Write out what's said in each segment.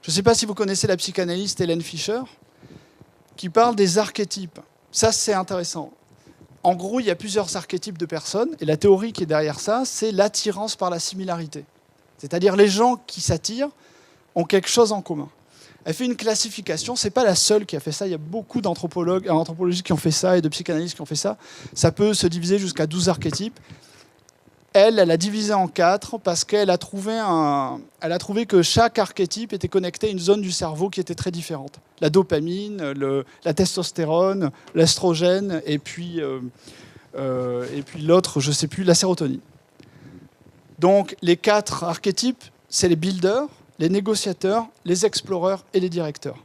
Je ne sais pas si vous connaissez la psychanalyste Hélène Fischer, qui parle des archétypes. Ça, c'est intéressant. En gros, il y a plusieurs archétypes de personnes, et la théorie qui est derrière ça, c'est l'attirance par la similarité. C'est-à-dire les gens qui s'attirent ont quelque chose en commun. Elle fait une classification, c'est pas la seule qui a fait ça, il y a beaucoup d'anthropologues en anthropologie qui ont fait ça et de psychanalystes qui ont fait ça. Ça peut se diviser jusqu'à 12 archétypes. Elle a divisé en 4 parce qu'elle a trouvé que chaque archétype était connecté à une zone du cerveau qui était très différente. La dopamine, la testostérone, l'estrogène et puis l'autre, je ne sais plus, la sérotonine. Donc les 4 archétypes, c'est les builders, les négociateurs, les explorers et les directeurs.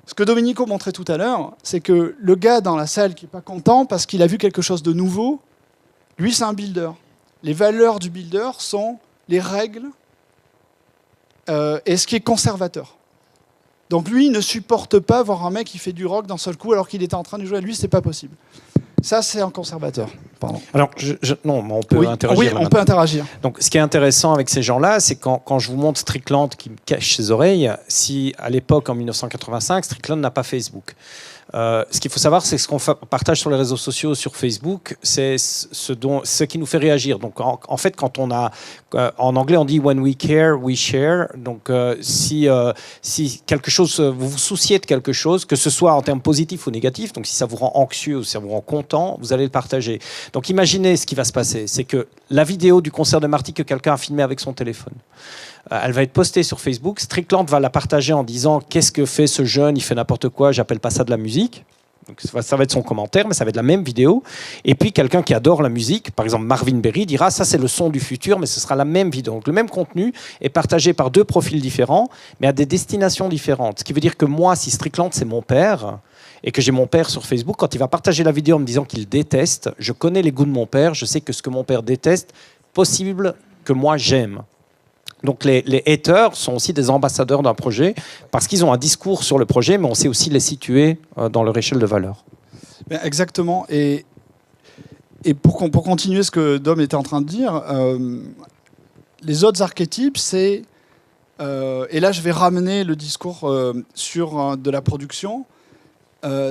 Ce que Domenico montrait tout à l'heure, c'est que le gars dans la salle qui n'est pas content parce qu'il a vu quelque chose de nouveau, lui c'est un builder. Les valeurs du builder sont les règles et ce qui est conservateur. Donc lui, il ne supporte pas voir un mec qui fait du rock d'un seul coup alors qu'il était en train de jouer à lui, c'est pas possible. Ça, c'est un conservateur. Pardon. Alors, non, on peut interagir. Oui, on peut interagir. Donc, ce qui est intéressant avec ces gens-là, c'est quand je vous montre Strickland qui me cache ses oreilles, si à l'époque, en 1985, Strickland n'a pas Facebook. Ce qu'il faut savoir, c'est que ce qu'on partage sur les réseaux sociaux, sur Facebook, c'est ce qui nous fait réagir. Donc, en fait, quand on a, en anglais, on dit when we care, we share. Donc, si quelque chose, vous vous souciez de quelque chose, que ce soit en termes positifs ou négatifs, donc si ça vous rend anxieux ou si ça vous rend content, vous allez le partager. Donc, imaginez ce qui va se passer, c'est que la vidéo du concert de Marty que quelqu'un a filmé avec son téléphone. Elle va être postée sur Facebook. Strickland va la partager en disant « Qu'est-ce que fait ce jeune? Il fait n'importe quoi, j'appelle pas ça de la musique. » Donc ça va être son commentaire, mais ça va être la même vidéo. Et puis quelqu'un qui adore la musique, par exemple Marvin Berry, dira « Ça, c'est le son du futur, mais ce sera la même vidéo. » Donc le même contenu est partagé par 2 profils différents, mais à des destinations différentes. Ce qui veut dire que moi, si Strickland, c'est mon père, et que j'ai mon père sur Facebook, quand il va partager la vidéo en me disant qu'il déteste, je connais les goûts de mon père, je sais que ce que mon père déteste, possible que moi j'aime. Donc les haters sont aussi des ambassadeurs d'un projet parce qu'ils ont un discours sur le projet, mais on sait aussi les situer dans leur échelle de valeur. Exactement. Et pour continuer ce que Dom était en train de dire, les autres archétypes, c'est... et là, je vais ramener le discours sur de la production,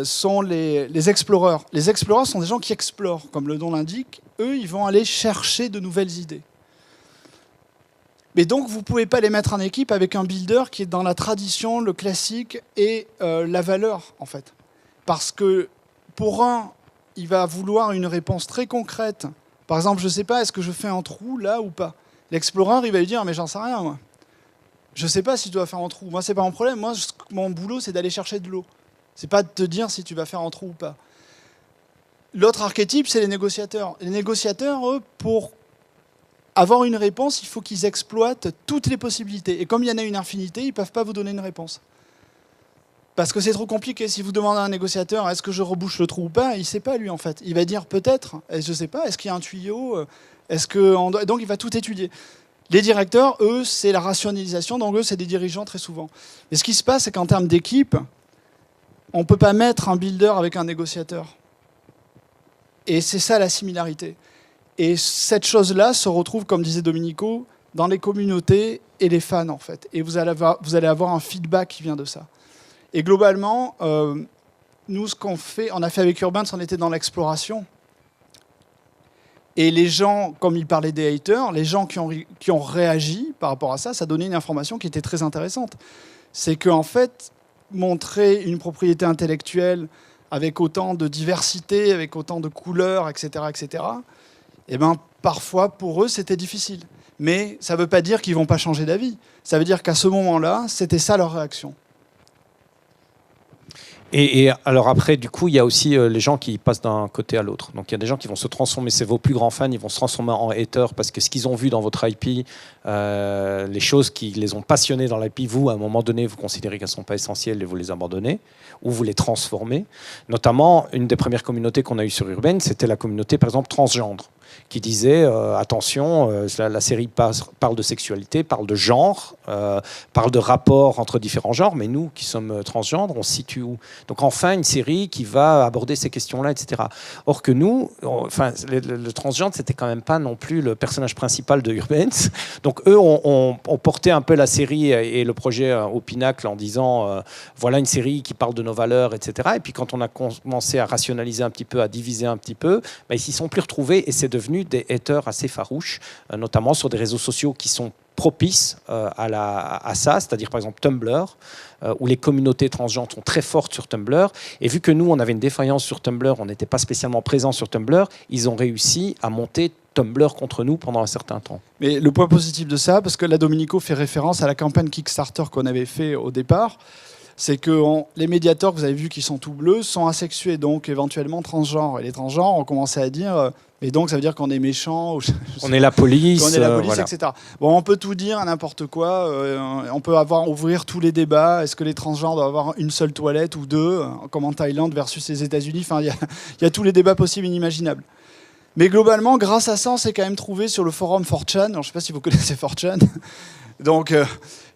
sont les explorers. Les explorers sont des gens qui explorent, comme le nom l'indique. Eux, ils vont aller chercher de nouvelles idées. Mais donc, vous ne pouvez pas les mettre en équipe avec un builder qui est dans la tradition, le classique et la valeur, en fait. Parce que pour un, il va vouloir une réponse très concrète. Par exemple, je ne sais pas, est-ce que je fais un trou là ou pas? L'explorer, il va lui dire, mais j'en sais rien, moi. Je ne sais pas si tu dois faire un trou. Moi, ce n'est pas mon problème. Moi, mon boulot, c'est d'aller chercher de l'eau. Ce n'est pas de te dire si tu vas faire un trou ou pas. L'autre archétype, c'est les négociateurs. Les négociateurs, eux, pour avoir une réponse, il faut qu'ils exploitent toutes les possibilités. Et comme il y en a une infinité, ils ne peuvent pas vous donner une réponse. Parce que c'est trop compliqué. Si vous demandez à un négociateur, est-ce que je rebouche le trou ou pas, il ne sait pas, lui, en fait. Il va dire peut-être, je ne sais pas, est-ce qu'il y a un tuyau, donc il va tout étudier. Les directeurs, eux, c'est la rationalisation, donc eux, c'est des dirigeants très souvent. Mais ce qui se passe, c'est qu'en termes d'équipe, on ne peut pas mettre un builder avec un négociateur. Et c'est ça la similarité. Et cette chose-là se retrouve, comme disait Domenico, dans les communautés et les fans, en fait. Et vous allez avoir un feedback qui vient de ça. Et globalement, nous, ce qu'on fait, on a fait avec Urbans, on était dans l'exploration. Et les gens, comme il parlait des haters, les gens qui ont réagi par rapport à ça, ça donnait une information qui était très intéressante. C'est qu'en fait, montrer une propriété intellectuelle avec autant de diversité, avec autant de couleurs, etc., eh ben, parfois, pour eux, c'était difficile. Mais ça ne veut pas dire qu'ils ne vont pas changer d'avis. Ça veut dire qu'à ce moment-là, c'était ça leur réaction. Et alors après, du coup, il y a aussi les gens qui passent d'un côté à l'autre. Donc il y a des gens qui vont se transformer, c'est vos plus grands fans, ils vont se transformer en haters parce que ce qu'ils ont vu dans votre IP, les choses qui les ont passionnés dans l'IP, vous, à un moment donné, vous considérez qu'elles ne sont pas essentielles et vous les abandonnez ou vous les transformez. Notamment, une des premières communautés qu'on a eues sur Urbaine, c'était la communauté, par exemple, transgendre. qui disait attention, la série parle de sexualité, parle de genre, parle de rapport entre différents genres, mais nous qui sommes transgenres, on se situe où? Donc enfin une série qui va aborder ces questions-là, etc. Or que nous, le transgenre, c'était quand même pas non plus le personnage principal de Urbens. Donc eux ont porté un peu la série et le projet au pinacle en disant voilà une série qui parle de nos valeurs, etc. Et puis quand on a commencé à rationaliser un petit peu, à diviser un petit peu, ils s'y sont plus retrouvés et c'est devenu des haters assez farouches, notamment sur des réseaux sociaux qui sont propices à ça, c'est-à-dire par exemple Tumblr, où les communautés transgenres sont très fortes sur Tumblr. Et vu que nous, on avait une défaillance sur Tumblr, on n'était pas spécialement présents sur Tumblr, ils ont réussi à monter Tumblr contre nous pendant un certain temps. Mais le point positif de ça, parce que là, Domenico fait référence à la campagne Kickstarter qu'on avait fait au départ, c'est que les médiateurs que vous avez vus qui sont tout bleus sont asexués, donc éventuellement transgenres. Et les transgenres ont commencé à dire et donc ça veut dire qu'on est méchant, on est la police, voilà. etc. Bon, on peut tout dire à n'importe quoi. On peut ouvrir tous les débats. Est-ce que les transgenres doivent avoir une seule toilette ou deux, comme en Thaïlande versus les États-Unis? Enfin, il y a tous les débats possibles et inimaginables. Mais globalement, grâce à ça, on s'est quand même trouvé sur le forum 4chan. Alors, je ne sais pas si vous connaissez 4chan. Donc,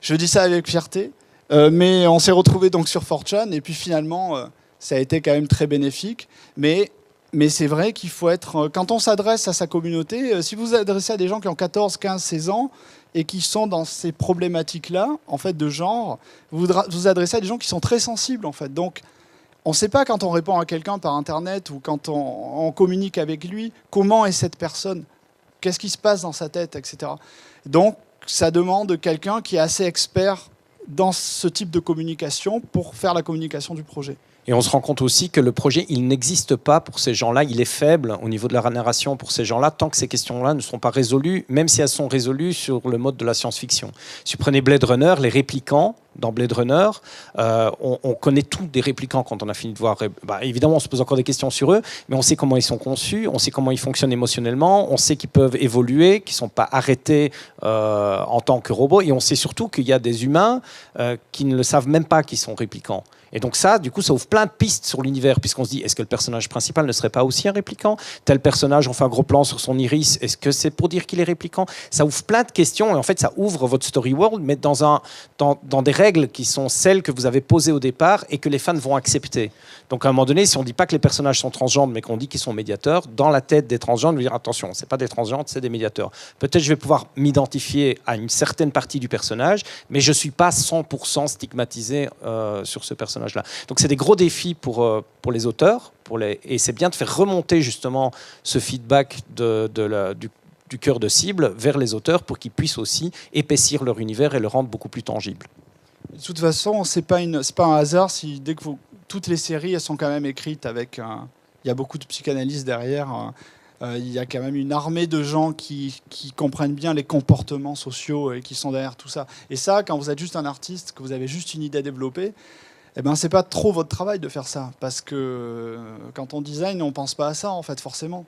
je dis ça avec fierté. Mais on s'est retrouvé donc sur 4chan et puis finalement ça a été quand même très bénéfique, mais c'est vrai qu'il faut être, quand on s'adresse à sa communauté, si vous vous adressez à des gens qui ont 14, 15, 16 ans et qui sont dans ces problématiques-là en fait de genre, vous vous adressez à des gens qui sont très sensibles en fait. Donc on ne sait pas quand on répond à quelqu'un par internet ou quand on communique avec lui comment est cette personne, qu'est-ce qui se passe dans sa tête, etc. Donc ça demande quelqu'un qui est assez expert dans ce type de communication pour faire la communication du projet. Et on se rend compte aussi que le projet, il n'existe pas pour ces gens-là. Il est faible au niveau de la narration pour ces gens-là, tant que ces questions-là ne sont pas résolues, même si elles sont résolues sur le mode de la science-fiction. Si vous prenez Blade Runner, les réplicants, dans Blade Runner, on connaît tous des réplicants quand on a fini de voir. Évidemment, on se pose encore des questions sur eux, mais on sait comment ils sont conçus, on sait comment ils fonctionnent émotionnellement, on sait qu'ils peuvent évoluer, qu'ils ne sont pas arrêtés en tant que robots, et on sait surtout qu'il y a des humains qui ne le savent même pas qu'ils sont réplicants. Et donc ça, du coup, ça ouvre plein de pistes sur l'univers, puisqu'on se dit, est-ce que le personnage principal ne serait pas aussi un réplicant? Tel personnage, on fait un gros plan sur son iris, est-ce que c'est pour dire qu'il est réplicant? Ça ouvre plein de questions, et en fait, ça ouvre votre story world, mais dans des règles qui sont celles que vous avez posées au départ et que les fans vont accepter. Donc à un moment donné, si on ne dit pas que les personnages sont transgenres, mais qu'on dit qu'ils sont médiateurs, dans la tête des transgenres, on veut dire, attention, ce n'est pas des transgenres, c'est des médiateurs. Peut-être je vais pouvoir m'identifier à une certaine partie du personnage, mais je ne suis pas 100% stigmatisé sur ce personnage. Donc c'est des gros défis pour les auteurs, et c'est bien de faire remonter justement ce feedback du cœur de cible vers les auteurs pour qu'ils puissent aussi épaissir leur univers et le rendre beaucoup plus tangible. De toute façon, c'est pas un hasard si dès que toutes les séries elles sont quand même écrites avec il y a beaucoup de psychanalyse derrière. Il y a quand même une armée de gens qui comprennent bien les comportements sociaux et qui sont derrière tout ça. Et ça, quand vous êtes juste un artiste, que vous avez juste une idée à développer, eh ben, c'est pas trop votre travail de faire ça. Parce que quand on design, on pense pas à ça, en fait, forcément.